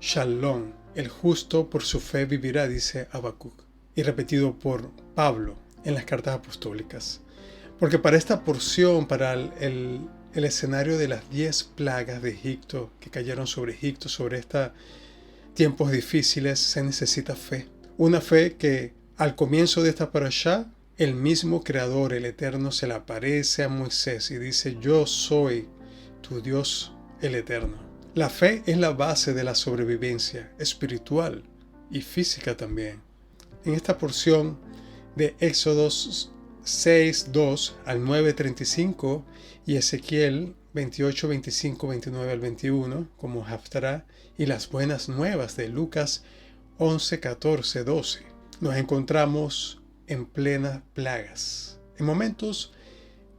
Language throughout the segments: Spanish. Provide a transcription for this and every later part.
Shalom, el justo por su fe vivirá, dice Habacuc, y repetido por Pablo en las cartas apostólicas. Porque para esta porción, para el escenario de las 10 plagas de Egipto que cayeron sobre Egipto, sobre estos tiempos difíciles, se necesita fe. Una fe que al comienzo de esta parashá, el mismo Creador, el Eterno, se le aparece a Moisés y dice: yo soy tu Dios, el Eterno. La fe es la base de la sobrevivencia espiritual y física también. En esta porción de Éxodo 6:2 al 9:35 y Ezequiel 28, 25, 29 al 21 como Haftará, y las buenas nuevas de Lucas 11, 14, 12, nos encontramos en plenas plagas, en momentos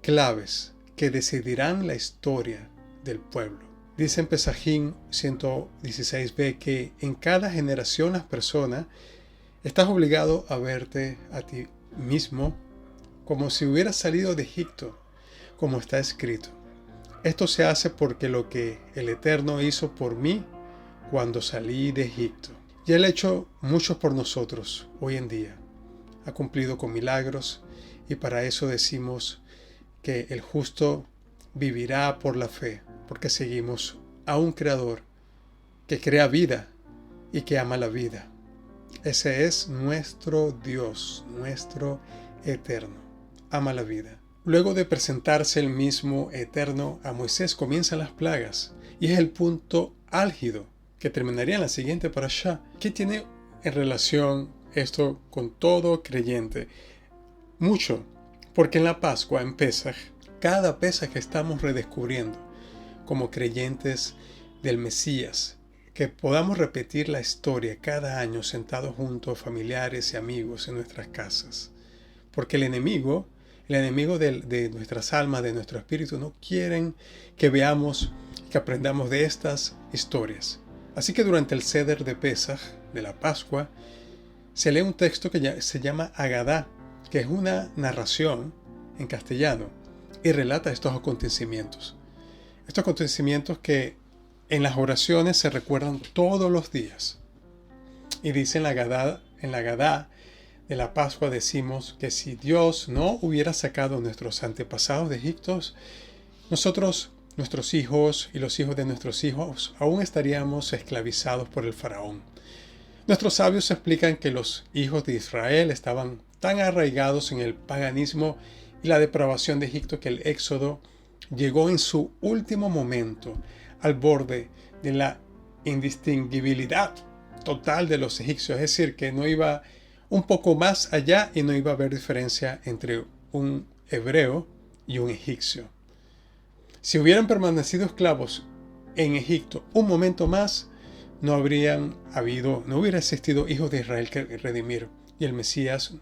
claves que decidirán la historia del pueblo. Dice en Pesajín 116b que en cada generación las personas estás obligado a verte a ti mismo como si hubieras salido de Egipto, como está escrito. Esto se hace porque lo que el Eterno hizo por mí cuando salí de Egipto. Y Él ha hecho mucho por nosotros hoy en día. Ha cumplido con milagros y para eso decimos que el justo vivirá por la fe, porque seguimos a un Creador que crea vida y que ama la vida. Ese es nuestro Dios, nuestro Eterno. Ama la vida. Luego de presentarse el mismo Eterno a Moisés, comienzan las plagas. Y es el punto álgido que terminaría en la siguiente parashá. ¿Qué tiene en relación esto con todo creyente? Mucho, porque en la Pascua, en Pesaj, cada Pesaj estamos redescubriendo como creyentes del Mesías, que podamos repetir la historia cada año sentados juntos, familiares y amigos en nuestras casas. Porque el enemigo de nuestras almas, de nuestro espíritu, no quieren que veamos, que aprendamos de estas historias. Así que durante el Seder de Pesaj, de la Pascua, se lee un texto que se llama Agadá, que es una narración en castellano y relata estos acontecimientos. Estos acontecimientos que en las oraciones se recuerdan todos los días. Y dice en la Agadá de la Pascua decimos que si Dios no hubiera sacado a nuestros antepasados de Egipto, nosotros, nuestros hijos y los hijos de nuestros hijos, aún estaríamos esclavizados por el faraón. Nuestros sabios explican que los hijos de Israel estaban tan arraigados en el paganismo y la depravación de Egipto que el éxodo llegó en su último momento al borde de la indistinguibilidad total de los egipcios, es decir, que no iba un poco más allá y no iba a haber diferencia entre un hebreo y un egipcio. Si hubieran permanecido esclavos en Egipto un momento más, no hubiera existido hijos de Israel que redimir, y el Mesías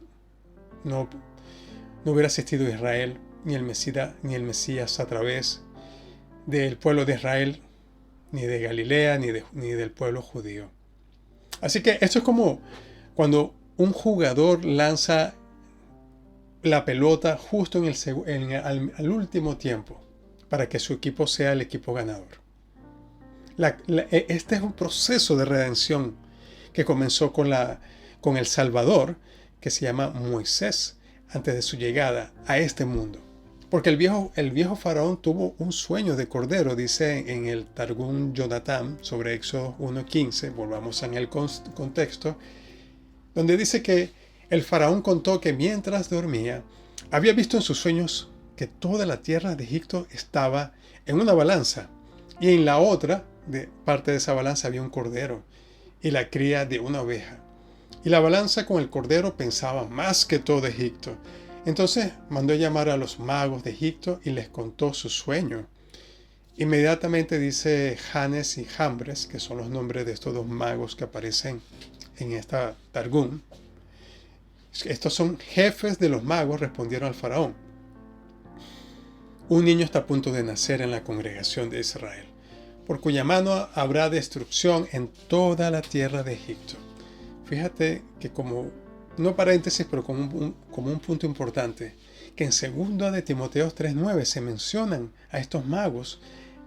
no hubiera existido Israel ni el Mesías a través del pueblo de Israel, ni de Galilea, ni del pueblo judío. Así que esto es como cuando un jugador lanza la pelota justo al último tiempo para que su equipo sea el equipo ganador. Este es un proceso de redención que comenzó con el Salvador, que se llama Moisés, antes de su llegada a este mundo. Porque el viejo faraón tuvo un sueño de cordero, dice en el Targum Jonatán sobre Éxodo 1:15, volvamos en el contexto, donde dice que el faraón contó que mientras dormía, había visto en sus sueños que toda la tierra de Egipto estaba en una balanza, y en la otra parte de esa balanza había un cordero y la cría de una oveja. Y la balanza con el cordero pensaba más que todo Egipto. Entonces mandó llamar a los magos de Egipto y les contó su sueño. Inmediatamente dice Janes y Jambres, que son los nombres de estos dos magos que aparecen en esta Targum. Estos son jefes de los magos, respondieron al faraón. Un niño está a punto de nacer en la congregación de Israel, por cuya mano habrá destrucción en toda la tierra de Egipto. Fíjate que no paréntesis, pero como un punto importante, que en 2 de Timoteo 3:9 se mencionan a estos magos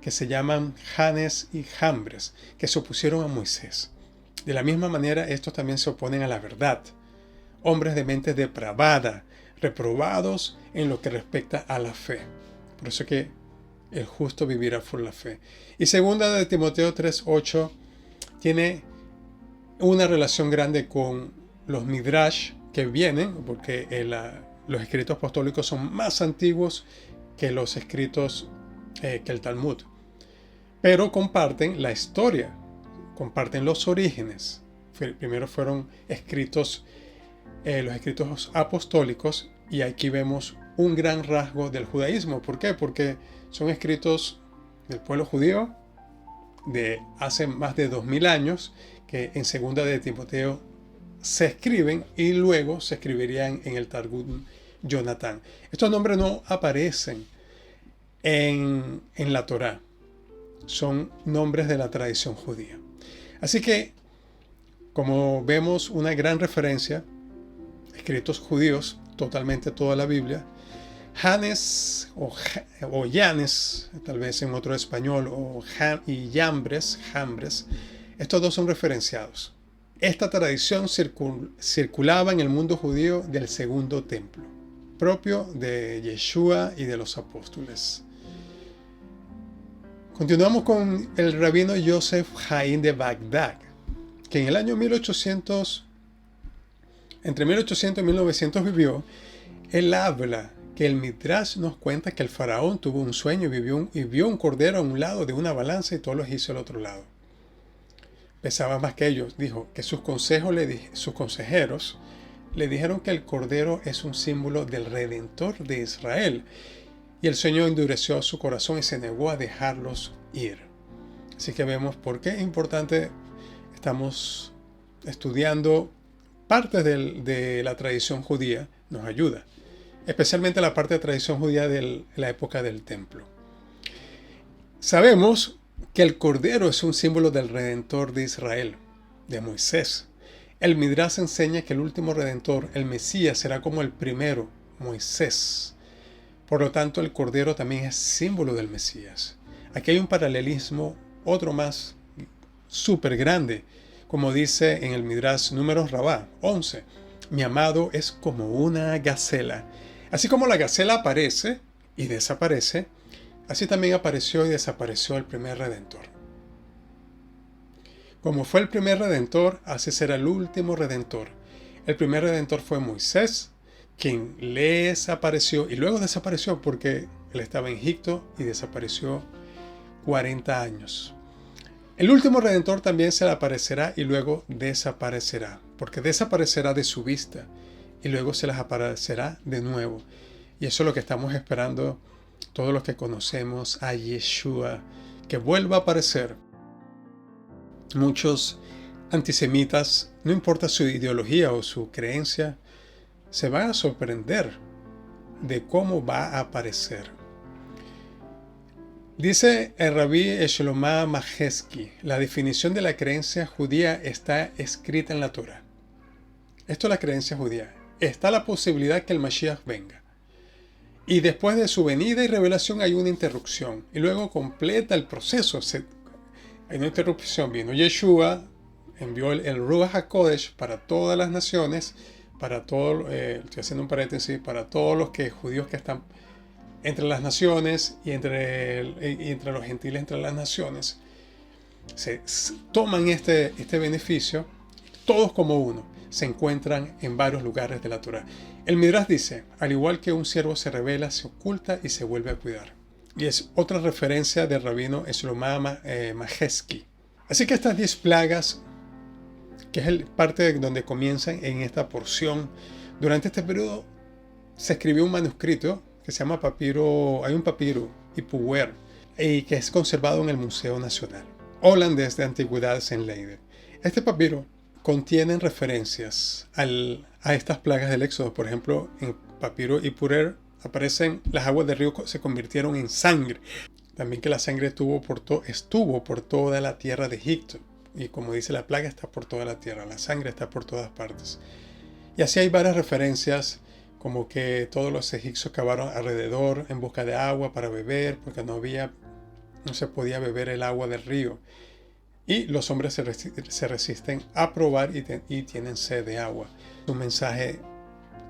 que se llaman Janes y Jambres, que se opusieron a Moisés. De la misma manera, estos también se oponen a la verdad. Hombres de mente depravada, reprobados en lo que respecta a la fe. Por eso que el justo vivirá por la fe. Y segunda de Timoteo 3:8 tiene una relación grande con los Midrash que vienen, porque los escritos apostólicos son más antiguos que los escritos que el Talmud. Pero comparten la historia, comparten los orígenes. Primero fueron escritos los escritos apostólicos, y aquí vemos un gran rasgo del judaísmo. ¿Por qué? Porque son escritos del pueblo judío de hace más de 2000 años, que en segunda de Timoteo se escriben y luego se escribirían en el Targum Jonatán. Estos nombres no aparecen en la Torá, son nombres de la tradición judía. Así que, como vemos, una gran referencia, escritos judíos, totalmente toda la Biblia. Janes o Yanes, tal vez en otro español, y Jambres, estos dos son referenciados. Esta tradición circulaba en el mundo judío del segundo templo, propio de Yeshua y de los apóstoles. Continuamos con el rabino Yosef Haim de Bagdad, que en el año entre 1800 y 1900 vivió. Él habla que el Midrash nos cuenta que el faraón tuvo un sueño y vio un cordero a un lado de una balanza y todos los hizo al otro lado. Pesaba más que ellos. Dijo que sus consejeros le dijeron que el cordero es un símbolo del Redentor de Israel. Y el sueño endureció su corazón y se negó a dejarlos ir. Así que vemos por qué es importante. Estamos estudiando partes de la tradición judía, nos ayuda. Especialmente la parte de tradición judía de la época del templo. Sabemos que el cordero es un símbolo del Redentor de Israel, de Moisés. El Midrash enseña que el último Redentor, el Mesías, será como el primero, Moisés. Por lo tanto, el cordero también es símbolo del Mesías. Aquí hay un paralelismo, otro más súper grande, como dice en el Midrash Números Rabá 11. Mi amado es como una gacela. Así como la gacela aparece y desaparece, así también apareció y desapareció el primer Redentor. Como fue el primer Redentor, así será el último Redentor. El primer Redentor fue Moisés, quien les apareció y luego desapareció porque él estaba en Egipto y desapareció 40 años. El último Redentor también se le aparecerá y luego desaparecerá, porque desaparecerá de su vista y luego se les aparecerá de nuevo. Y eso es lo que estamos esperando todos los que conocemos a Yeshua, que vuelva a aparecer. Muchos antisemitas, no importa su ideología o su creencia, se van a sorprender de cómo va a aparecer. Dice el rabí Shlomá Majewski, la definición de la creencia judía está escrita en la Torá. Esto es la creencia judía. Está la posibilidad que el Mashiach venga. Y después de su venida y revelación hay una interrupción. Y luego completa el proceso. Hay una interrupción. Vino Yeshua, envió el Ruach HaKodesh para todas las naciones, para todos, estoy haciendo un paréntesis, para todos los judíos que están entre las naciones y entre los gentiles entre las naciones. Se toman este beneficio, todos como uno, se encuentran en varios lugares de la Torá. El Midrash dice, al igual que un ciervo se revela, se oculta y se vuelve a cuidar. Y es otra referencia del rabino Shlomá Majewski. Así que estas 10 plagas, que es parte de donde comienzan en esta porción, durante este periodo se escribió un manuscrito que se llama papiro, hay un papiro, Ipuwer, y que es conservado en el Museo Nacional Holandés de Antigüedades en Leiden. Este papiro contiene referencias a estas plagas del Éxodo. Por ejemplo, en papiro Ipuwer aparecen las aguas del río se convirtieron en sangre. También que la sangre estuvo por toda la tierra de Egipto. Y como dice la plaga, está por toda la tierra. La sangre está por todas partes. Y así hay varias referencias, como que todos los egipcios cavaron alrededor en busca de agua para beber, porque no había no se podía beber el agua del río. Y los hombres se resisten a probar y tienen sed de agua. Un mensaje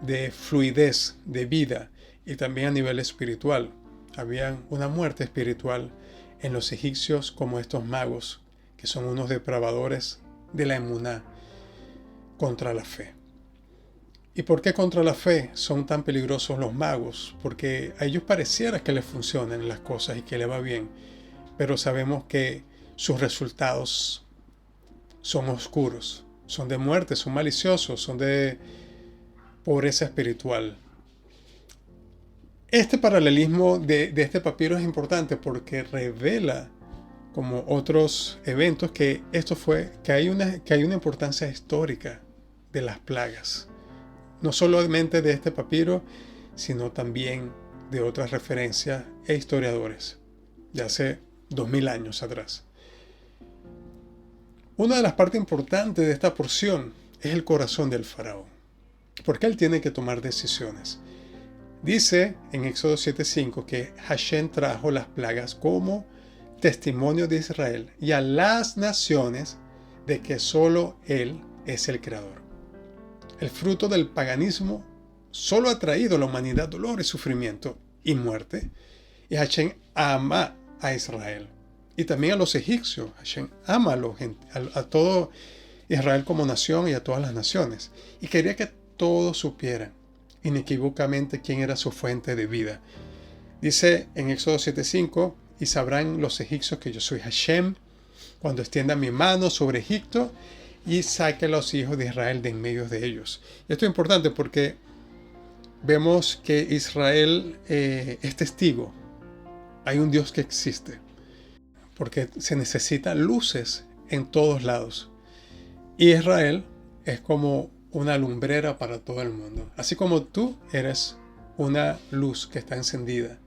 de fluidez, de vida, y también a nivel espiritual. Había una muerte espiritual en los egipcios como estos magos, que son unos depravadores de la emuná contra la fe. ¿Y por qué contra la fe son tan peligrosos los magos? Porque a ellos pareciera que les funcionan las cosas y que les va bien, pero sabemos que sus resultados son oscuros, son de muerte, son maliciosos, son de pobreza espiritual. Este paralelismo de este papiro es importante porque revela, como otros eventos, que hay una importancia histórica de las plagas. No solamente de este papiro, sino también de otras referencias e historiadores de hace 2000 años atrás. Una de las partes importantes de esta porción es el corazón del faraón, porque él tiene que tomar decisiones. Dice en Éxodo 7:5 que Hashem trajo las plagas como testimonio de Israel y a las naciones de que solo Él es el Creador. El fruto del paganismo solo ha traído a la humanidad dolor y sufrimiento y muerte. Y Hashem ama a Israel. Y también a los egipcios. Hashem ama a todo Israel como nación y a todas las naciones. Y quería que todos supieran inequívocamente quién era su fuente de vida. Dice en Éxodo 7:5, y sabrán los egipcios que yo soy Hashem, cuando extienda mi mano sobre Egipto y saque a los hijos de Israel de en medio de ellos. Y esto es importante porque vemos que Israel es testigo. Hay un Dios que existe. Porque se necesitan luces en todos lados. Y Israel es como una lumbrera para todo el mundo. Así como tú eres una luz que está encendida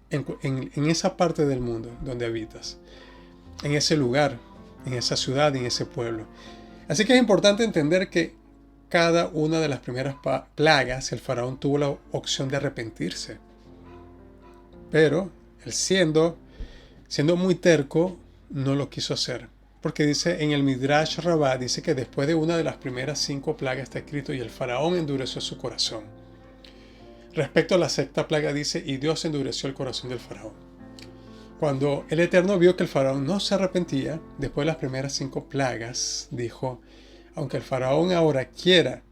en esa parte del mundo donde habitas. En ese lugar, en esa ciudad y en ese pueblo. Así que es importante entender que cada una de las primeras plagas, el faraón tuvo la opción de arrepentirse. Pero él siendo muy terco, no lo quiso hacer. Porque dice en el Midrash Rabbah, dice que después de una de las primeras 5 plagas está escrito, y el faraón endureció su corazón. Respecto a la sexta plaga dice, y Dios endureció el corazón del faraón. Cuando el Eterno vio que el faraón no se arrepentía, después de las primeras 5 plagas, dijo, aunque el faraón ahora quiera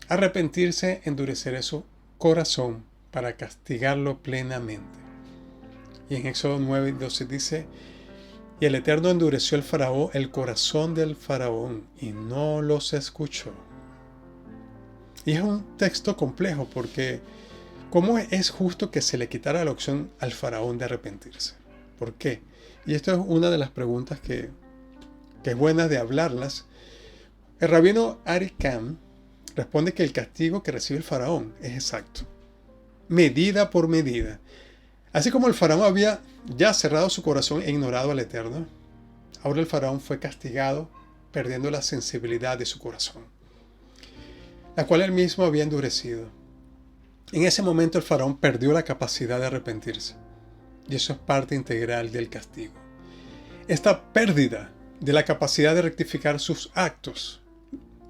arrepentirse, endureceré su corazón para castigarlo plenamente. Y en Éxodo 9:12 dice, y el Eterno endureció el corazón del faraón y no los escuchó. Y es un texto complejo porque ¿cómo es justo que se le quitara la opción al faraón de arrepentirse? ¿Por qué? Y esto es una de las preguntas que es buena de hablarlas. El rabino Ari Kahn responde que el castigo que recibe el faraón es exacto, medida por medida. Así como el faraón había ya cerrado su corazón e ignorado al Eterno, ahora el faraón fue castigado perdiendo la sensibilidad de su corazón, la cual él mismo había endurecido. En ese momento el faraón perdió la capacidad de arrepentirse, y eso es parte integral del castigo. Esta pérdida de la capacidad de rectificar sus actos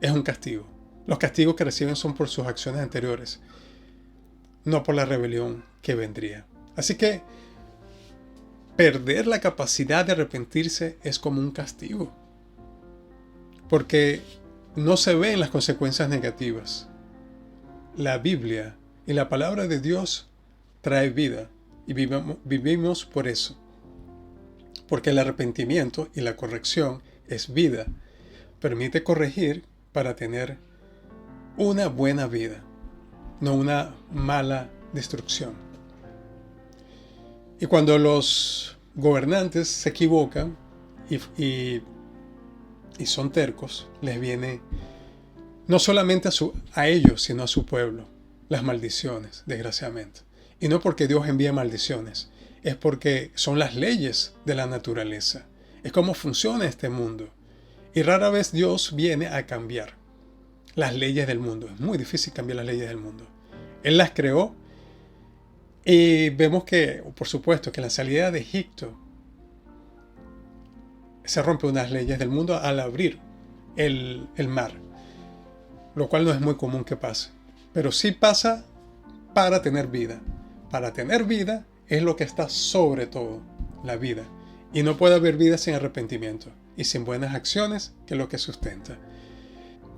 es un castigo. Los castigos que reciben son por sus acciones anteriores, no por la rebelión que vendría. Así que perder la capacidad de arrepentirse es como un castigo, porque no se ven las consecuencias negativas. La Biblia y la palabra de Dios trae vida y vivimos por eso, porque el arrepentimiento y la corrección es vida, permite corregir para tener una buena vida, no una mala destrucción. Y cuando los gobernantes se equivocan y son tercos, les viene no solamente a ellos, sino a su pueblo, las maldiciones, desgraciadamente. Y no porque Dios envíe maldiciones, es porque son las leyes de la naturaleza. Es cómo funciona este mundo. Y rara vez Dios viene a cambiar las leyes del mundo. Es muy difícil cambiar las leyes del mundo. Él las creó. Y vemos que, por supuesto, que la salida de Egipto se rompe unas leyes del mundo al abrir el mar, lo cual no es muy común que pase, pero sí pasa para tener vida. Para tener vida es lo que está sobre todo, la vida. Y no puede haber vida sin arrepentimiento y sin buenas acciones, que es lo que sustenta.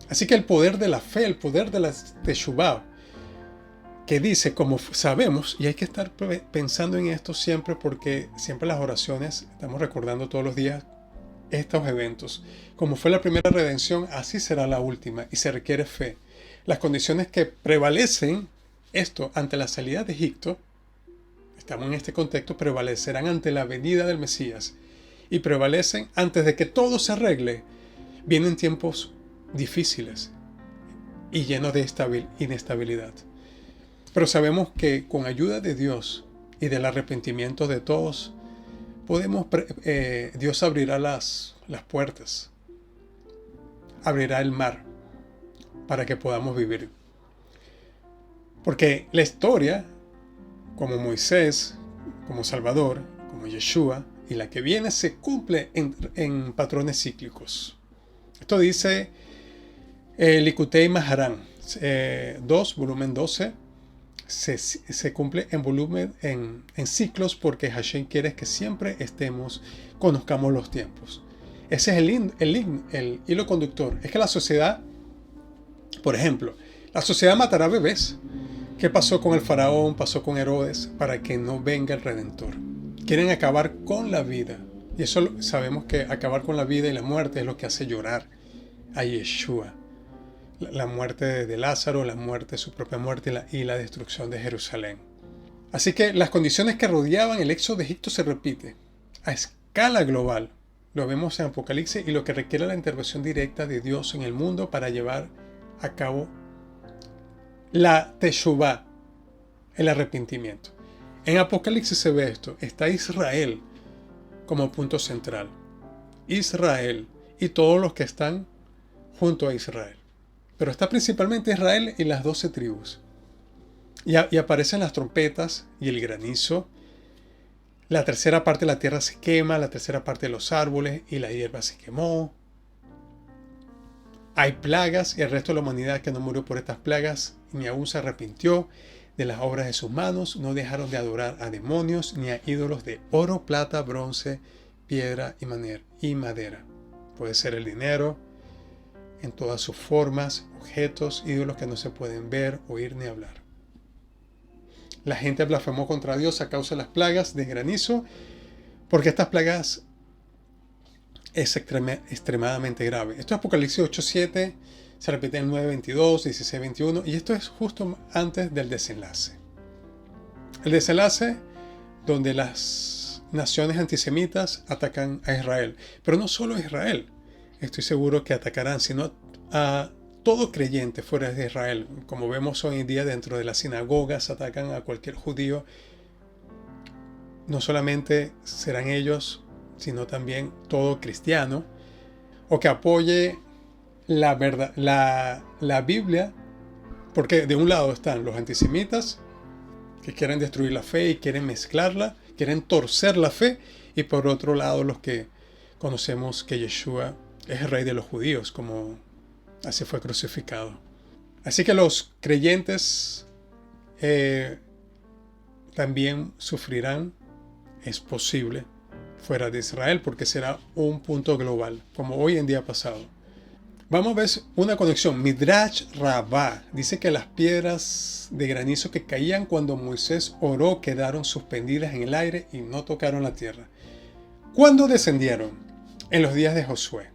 Así que el poder de la fe, el poder de la Teshuvah, que dice, como sabemos, y hay que estar pensando en esto siempre, porque siempre las oraciones, estamos recordando todos los días estos eventos. Como fue la primera redención, así será la última, y se requiere fe. Las condiciones que prevalecen esto ante la salida de Egipto, estamos en este contexto, prevalecerán ante la venida del Mesías, y prevalecen antes de que todo se arregle. Vienen tiempos difíciles y llenos de inestabilidad. Pero sabemos que con ayuda de Dios y del arrepentimiento de todos, Dios abrirá las puertas, abrirá el mar para que podamos vivir. Porque la historia, como Moisés, como Salvador, como Yeshua, y la que viene, se cumple en patrones cíclicos. Esto dice Likutei Maharan 2, volumen 12. Se cumple en ciclos, porque Hashem quiere que siempre conozcamos los tiempos. Ese es el hilo conductor. Es que la sociedad, por ejemplo, la sociedad matará bebés. ¿Qué pasó con el faraón? Pasó con Herodes, para que no venga el Redentor. Quieren acabar con la vida. Y eso sabemos, que acabar con la vida y la muerte es lo que hace llorar a Yeshua. La muerte de Lázaro, su propia muerte y la destrucción de Jerusalén. Así que las condiciones que rodeaban el éxodo de Egipto se repiten a escala global. Lo vemos en Apocalipsis, y lo que requiere la intervención directa de Dios en el mundo para llevar a cabo la Teshuvah, el arrepentimiento. En Apocalipsis se ve esto. Está Israel como punto central. Israel y todos los que están junto a Israel. Pero está principalmente Israel y las 12 tribus. Y aparecen las trompetas y el granizo. La tercera parte de la tierra se quema, la tercera parte de los árboles y la hierba se quemó. Hay plagas, y el resto de la humanidad que no murió por estas plagas ni aún se arrepintió de las obras de sus manos, no dejaron de adorar a demonios ni a ídolos de oro, plata, bronce, piedra y madera. Puede ser el dinero en todas sus formas, objetos, ídolos que no se pueden ver, oír ni hablar. La gente blasfemó contra Dios a causa de las plagas de granizo, porque estas plagas es extremadamente grave. Esto es Apocalipsis 8:7, se repite en 9:22, 16:21, y esto es justo antes del desenlace. El desenlace donde las naciones antisemitas atacan a Israel. Pero no solo a Israel, estoy seguro que atacarán, sino a todo creyente fuera de Israel. Como vemos hoy en día dentro de las sinagogas, atacan a cualquier judío. No solamente serán ellos, sino también todo cristiano, o que apoye la verdad, la Biblia, porque de un lado están los antisemitas, que quieren destruir la fe y quieren mezclarla, quieren torcer la fe, y por otro lado los que conocemos que Yeshua es el rey de los judíos, como así fue crucificado. Así que los creyentes también sufrirán, es posible, fuera de Israel, porque será un punto global, como hoy en día ha pasado. Vamos a ver una conexión. Midrash Rabbah dice que las piedras de granizo que caían cuando Moisés oró quedaron suspendidas en el aire y no tocaron la tierra. ¿Cuándo descendieron? En los días de Josué.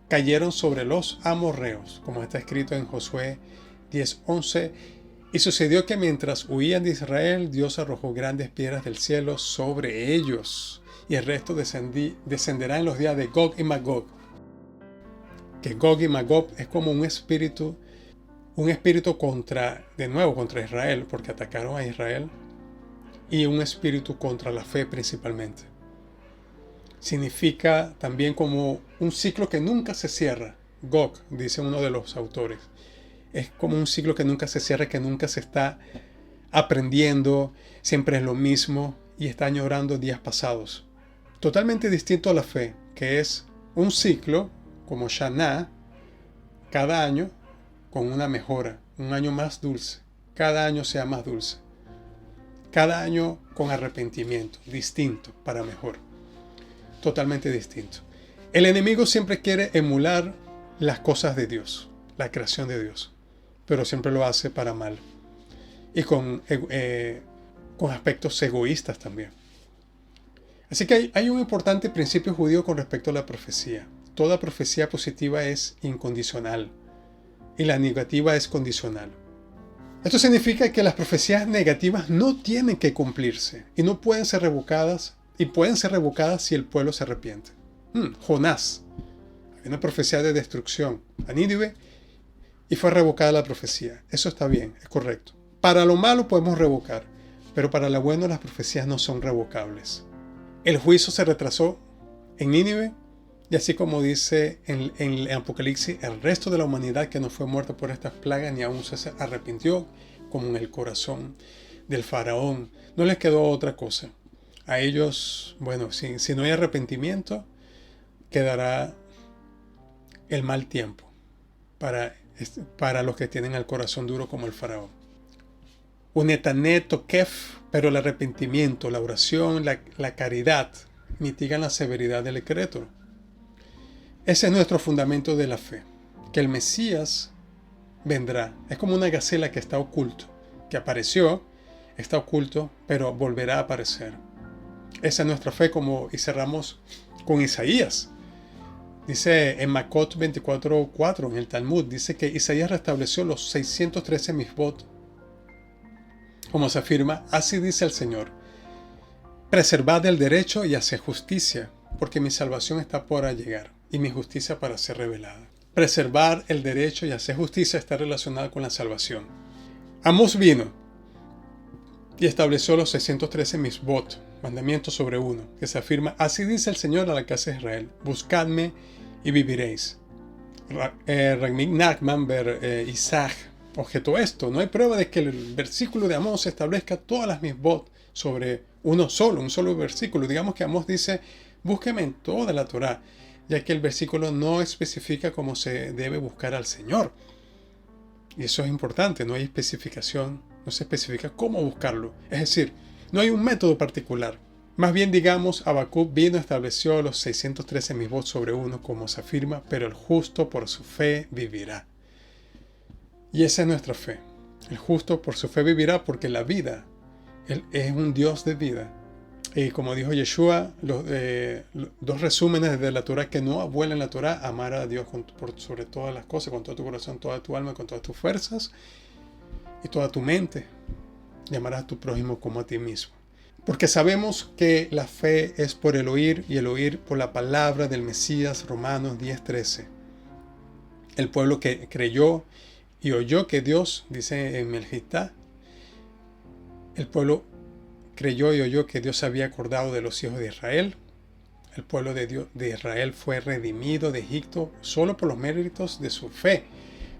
Cayeron sobre los amorreos, como está escrito en Josué 10:11. Y sucedió que mientras huían de Israel, Dios arrojó grandes piedras del cielo sobre ellos. Y el resto descenderá en los días de Gog y Magog. Que Gog y Magog es como un espíritu contra Israel, porque atacaron a Israel, y un espíritu contra la fe principalmente. Significa también como un ciclo que nunca se cierra. Gog, dice uno de los autores, es como un ciclo que nunca se cierra, que nunca se está aprendiendo, siempre es lo mismo y está añorando días pasados. Totalmente distinto a la fe, que es un ciclo como Shana, cada año con una mejora, un año más dulce, cada año sea más dulce, cada año con arrepentimiento, distinto, para mejor, totalmente distinto. El enemigo siempre quiere emular las cosas de Dios, la creación de Dios, pero siempre lo hace para mal y con aspectos egoístas también. Así que hay un importante principio judío con respecto a la profecía. Toda profecía positiva es incondicional y la negativa es condicional. Esto significa que las profecías negativas no tienen que cumplirse y no pueden ser revocadas, y pueden ser revocadas si el pueblo se arrepiente. Jonás, había una profecía de destrucción a Nínive y fue revocada la profecía. Eso está bien, es correcto. Para lo malo podemos revocar, pero para lo bueno las profecías no son revocables. El juicio se retrasó en Nínive, y así como dice en el Apocalipsis, el resto de la humanidad que no fue muerta por estas plagas ni aún se arrepintió, como en el corazón del faraón. No les quedó otra cosa. A ellos, bueno, si no hay arrepentimiento, quedará el mal tiempo para los que tienen el corazón duro como el faraón. Un etanet tokef, pero el arrepentimiento, la oración, la caridad mitigan la severidad del decreto. Ese es nuestro fundamento de la fe, que el Mesías vendrá. Es como una gacela que está oculto, que apareció, está oculto, pero volverá a aparecer. Esa es nuestra fe, y cerramos con Isaías. Dice en Makot 24:4 en el Talmud, dice que Isaías restableció los 613 misbot. Como se afirma, así dice el Señor: preservad el derecho y haced justicia, porque mi salvación está por llegar y mi justicia para ser revelada. Preservar el derecho y hacer justicia está relacionado con la salvación. Amós vino y estableció los 613 misbot, mandamientos sobre uno, que se afirma: así dice el Señor a la casa de Israel, buscadme y viviréis. Ragmik Nachman ver Isaac objetó esto: no hay prueba de que el versículo de Amós establezca todas las misbot sobre un solo versículo. Digamos que Amós dice: búsqueme en toda la Torá, ya que el versículo no especifica cómo se debe buscar al Señor. Y eso es importante, no hay especificación, no se especifica cómo buscarlo. Es decir, no hay un método particular. Más bien, digamos, Habacuc vino y estableció los 613 misbot sobre uno, como se afirma, pero el justo por su fe vivirá. Y esa es nuestra fe. El justo por su fe vivirá, porque la vida, Él es un Dios de vida. Y como dijo Yeshua, los dos resúmenes de la Torah que no abuelan la Torah: amar a Dios sobre todas las cosas, con todo tu corazón, toda tu alma, con todas tus fuerzas y toda tu mente. Y amarás a tu prójimo como a ti mismo. Porque sabemos que la fe es por el oír, y el oír por la palabra del Mesías. Romanos 10:13. El pueblo que creyó y oyó que Dios, dice en Melchitá, el pueblo creyó y oyó que Dios se había acordado de los hijos de Israel. El pueblo de Israel fue redimido de Egipto solo por los méritos de su fe,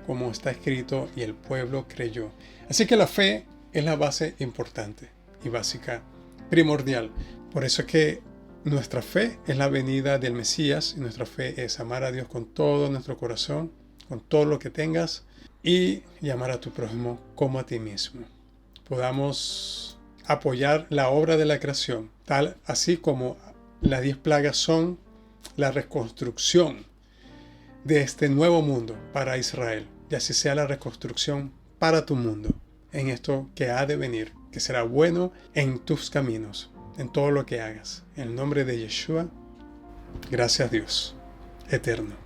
como está escrito: y el pueblo creyó. Así que la fe es la base importante y básica, primordial. Por eso es que nuestra fe es la venida del Mesías, y nuestra fe es amar a Dios con todo nuestro corazón, con todo lo que tengas, y amar a tu prójimo como a ti mismo. Podamos apoyar la obra de la creación, tal así como las 10 plagas son la reconstrucción de este nuevo mundo para Israel, y así sea la reconstrucción para tu mundo, en esto que ha de venir, que será bueno en tus caminos, en todo lo que hagas. En el nombre de Yeshua, gracias Dios eterno.